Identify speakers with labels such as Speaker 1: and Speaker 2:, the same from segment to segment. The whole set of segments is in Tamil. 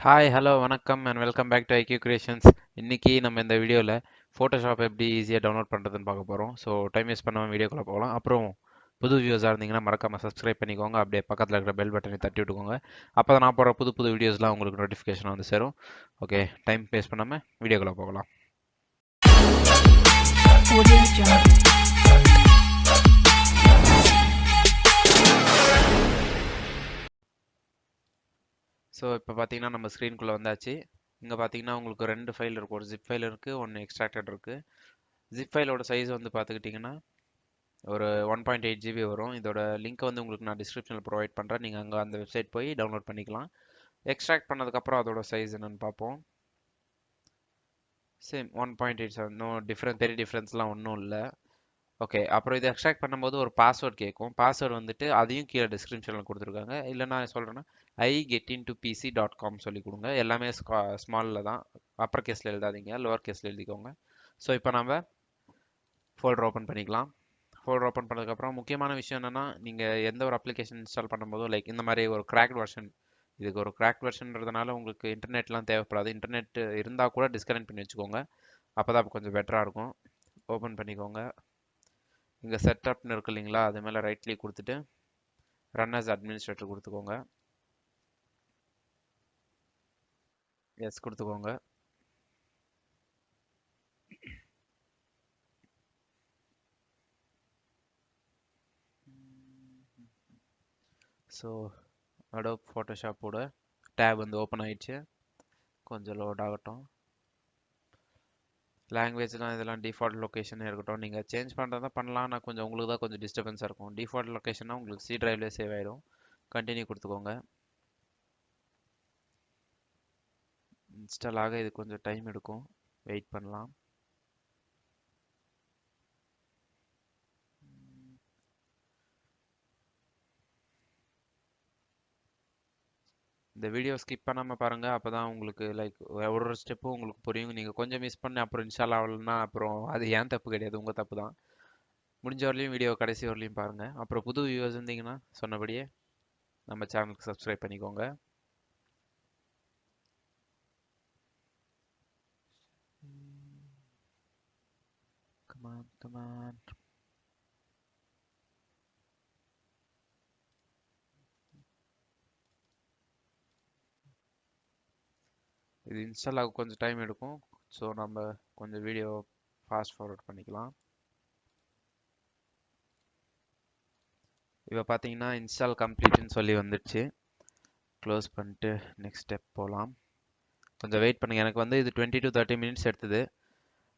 Speaker 1: ஹாய் ஹலோ வணக்கம் and welcome back to IQ Creations. இன்னைக்கு நம்ம இந்த வீடியோவில் ஃபோட்டோஷாப் எப்படி ஈஸியாக டவுன்லோட் பண்ணுறதுன்னு பார்க்க போகிறோம். ஸோ டைம் வேஸ்ட் பண்ணாமல் வீடியோக்குள்ளே போகலாம். அப்புறம் புது வியூஸாக இருந்தீங்கன்னா மறக்காமல் சப்ஸ்கிரைப் பண்ணிக்கோங்க. அப்படியே பக்கத்தில் இருக்கிற பெல் பட்டனை தட்டி விட்டுக்கோங்க. அப்போ தான் நான் போகிற புது புது வீடியோஸ்லாம் உங்களுக்கு நோட்டிஃபிகேஷன் வந்து சேரும். ஓகே, டைம் வேஸ்ட் பண்ணாமல் வீடியோக்குள்ளே போகலாம். ஸோ இப்போ பார்த்தீங்கன்னா நம்ம ஸ்க்ரீனுக்குள்ளே வந்தாச்சு. இங்கே பார்த்தீங்கன்னா உங்களுக்கு ரெண்டு ஃபைல் இருக்குது. ஒரு ஜிப் ஃபைல் இருக்குது, ஒன்று எக்ஸ்ட்ராக்டட் இருக்குது. ஜிப் ஃபைலோட சைஸ் வந்து பார்த்துக்கிட்டிங்கன்னா ஒரு 1.8 GB வரும். இதோட லிங்க் வந்து உங்களுக்கு நான் டிஸ்கிரிப்ஷனில் ப்ரொவைட் பண்ணுறேன். நீங்கள் அங்கே அந்த வெப்சைட் போய் டவுன்லோட் பண்ணிக்கலாம். எக்ஸ்ட்ராக்ட் பண்ணதுக்கப்புறம் அதோட சைஸ் என்னென்னு பார்ப்போம். சேம் 1.87, நோ டிஃப்ரெண்ட், பெரிய டிஃப்ரென்ஸ்லாம் ஒன்றும் இல்லை. ஓகே, அப்புறம் இதை எக்ஸ்ட்ராக்ட் பண்ணும்போது ஒரு பாஸ்வேர்ட் கேட்கும். பாஸ்வேர்டு வந்துட்டு அதையும் கீழே டிஸ்கிரிப்ஷனில் கொடுத்துருக்காங்க. இல்லை நான் சொல்கிறேன்னா igetintoPC.com சொல்லி கொடுங்க. எல்லாமே ஸ்மாலில் தான், அப்பர் கேஸில் எழுதாதீங்க, லோவர் கேஸில் எழுதிக்கோங்க. ஸோ இப்போ நம்ம ஃபோல்டர் ஓப்பன் பண்ணிக்கலாம். ஃபோல்டர் ஓப்பன் பண்ணதுக்கப்புறம் முக்கியமான விஷயம் என்னென்னா, நீங்கள் எந்த ஒரு அப்ளிகேஷன் இன்ஸ்டால் பண்ணும்போதும் லைக் இந்த மாதிரி ஒரு கிராக்ட் வெர்ஷன், இதுக்கு ஒரு கிராக்ட் வெர்ஷன்றதுனால உங்களுக்கு இன்டர்நெட்லாம் தேவைப்படாது. இன்டர்நெட் இருந்தால் கூட டிஸ்கனெக்ட் பண்ணி வச்சுக்கோங்க. அப்போ தான் கொஞ்சம் பெட்டராக இருக்கும். ஓப்பன் பண்ணிக்கோங்க. இங்கே செட்டப்னு இருக்கு இல்லைங்களா, அது மேலே ரைட் கிளிக் கொடுத்துட்டு ரன் அஸ் அட்மினிஸ்ட்ரேட்டர் கொடுத்துக்கோங்க. எஸ் கொடுத்துக்கோங்க. ஸோ அடோப் ஃபோட்டோஷாப்போட டேப் வந்து ஓப்பன் ஆயிடுச்சு. கொஞ்சம் லோட் ஆகட்டும். லாங்குவேஜ்லாம் இதெல்லாம் டிஃபால்ட் லொக்கேஷனே இருக்கட்டும். நீங்கள் சேஞ்ச் பண்ணுறதா பண்ணலாம். நான் கொஞ்சம் உங்களுக்கு தான் கொஞ்சம் டிஸ்டர்பன்ஸாக இருக்கும். டிஃபால்ட் லொக்கேஷனாக உங்களுக்கு சி டிரைவ்லேயே சேவ் ஆகிடும். கண்டினியூ கொடுத்துக்கோங்க. இன்ஸ்டால் ஆக இது கொஞ்சம் டைம் எடுக்கும், வெயிட் பண்ணலாம். இந்த வீடியோ ஸ்கிப் பண்ணாமல் பாருங்கள். அப்போ தான் உங்களுக்கு லைக் ஒரு ஸ்டெப்பும் உங்களுக்கு புரியும். நீங்கள் கொஞ்சம் மிஸ் பண்ணி அப்புறம் இன்ஸ்டால் ஆகலைன்னா அப்புறம் அது ஏன் தப்பு கிடையாது, உங்கள் தப்பு தான். முடிஞ்ச வரலையும் வீடியோ கடைசி வரலையும் பாருங்கள். அப்புறம் புது வியூவர்ஸ் இருந்தீங்கன்னா சொன்னபடியே நம்ம சேனலுக்கு சப்ஸ்கிரைப் பண்ணிக்கோங்க. Come on, come on. இது இன்ஸ்டால் ஆக கொஞ்சம் டைம் எடுக்கும். ஸோ நம்ம கொஞ்சம் வீடியோ ஃபாஸ்ட் ஃபார்வர்ட் பண்ணிக்கலாம். இப்போ பார்த்தீங்கன்னா இன்ஸ்டால் கம்ப்ளீட்னு சொல்லி வந்துடுச்சு. க்ளோஸ் பண்ணிட்டு நெக்ஸ்ட் ஸ்டெப் போகலாம். கொஞ்சம் வெயிட் பண்ணுங்கள். எனக்கு வந்து இது 20 to 30 மினிட்ஸ் எடுத்தது.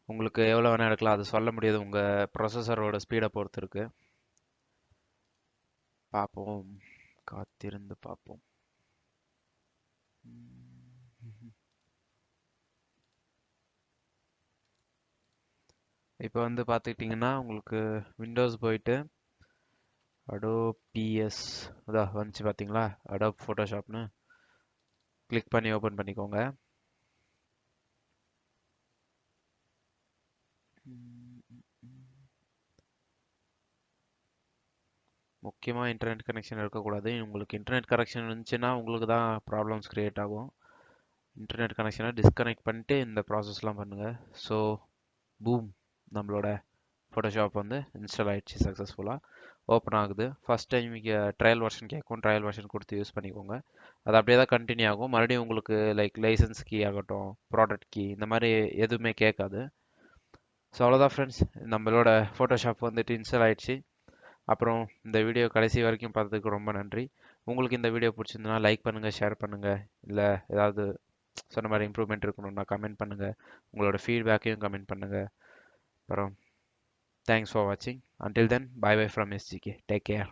Speaker 1: உங்களுக்கு எவ்வளோ வேணால் எடுக்கலாம், அது சொல்ல முடியாது. உங்கள் ப்ரொசஸரோட ஸ்பீடை பொறுத்து இருக்கு. பார்ப்போம், காத்திருந்து பார்ப்போம். இப்போ வந்து பார்த்துக்கிட்டிங்கன்னா உங்களுக்கு விண்டோஸ் போயிட்டு அடோப் பிஎஸ் அதான் வந்துச்சு பார்த்தீங்களா, அடோப் ஃபோட்டோஷாப்னு கிளிக் பண்ணி ஓப்பன் பண்ணிக்கோங்க. முக்கியமாக இன்டர்நெட் கனெக்ஷன் இருக்கக்கூடாது. உங்களுக்கு இன்டர்நெட் கனெக்ஷன் இருந்துச்சுன்னா உங்களுக்கு தான் ப்ராப்ளம்ஸ் க்ரியேட் ஆகும். இன்டர்நெட் கனெக்ஷனை டிஸ்கனெக்ட் பண்ணிட்டு இந்த ப்ராசஸ்லாம் பண்ணுங்கள். ஸோ பூம், நம்மளோட ஃபோட்டோஷாப் வந்து இன்ஸ்டால் ஆகிடுச்சு சக்ஸஸ்ஃபுல்லாக. ஓப்பன் ஆகுது. ஃபஸ்ட் டைம் இங்கே ட்ரையல் வெர்ஷன் கேட்கும். ட்ரையல் வெர்ஷன் கொடுத்து யூஸ் பண்ணிக்கோங்க. அது அப்படியே தான் கண்டினியூ ஆகும். மறுபடியும் உங்களுக்கு லைக் லைசன்ஸ் கீ ஆகட்டும், ப்ராடக்ட் கீ, இந்த மாதிரி எதுவுமே கேட்காது. ஸோ அவ்வளோதான் ஃப்ரெண்ட்ஸ், நம்மளோட ஃபோட்டோஷாப் வந்துட்டு இன்ஸ்டால் ஆகிடுச்சு. அப்புறம் இந்த வீடியோ கடைசி வரைக்கும் பார்த்ததுக்கு ரொம்ப நன்றி. உங்களுக்கு இந்த வீடியோ பிடிச்சிருந்ததுன்னா லைக் பண்ணுங்கள், ஷேர் பண்ணுங்கள். இல்லை ஏதாவது சொன்ன மாதிரி இம்ப்ரூவ்மெண்ட் இருக்கணும்னா கமெண்ட் பண்ணுங்கள். உங்களோட ஃபீட்பேக்கையும் கமெண்ட் பண்ணுங்கள். அப்புறம் தேங்க்ஸ் ஃபார் வாட்சிங். Until then, bye bye from SGK. Take care.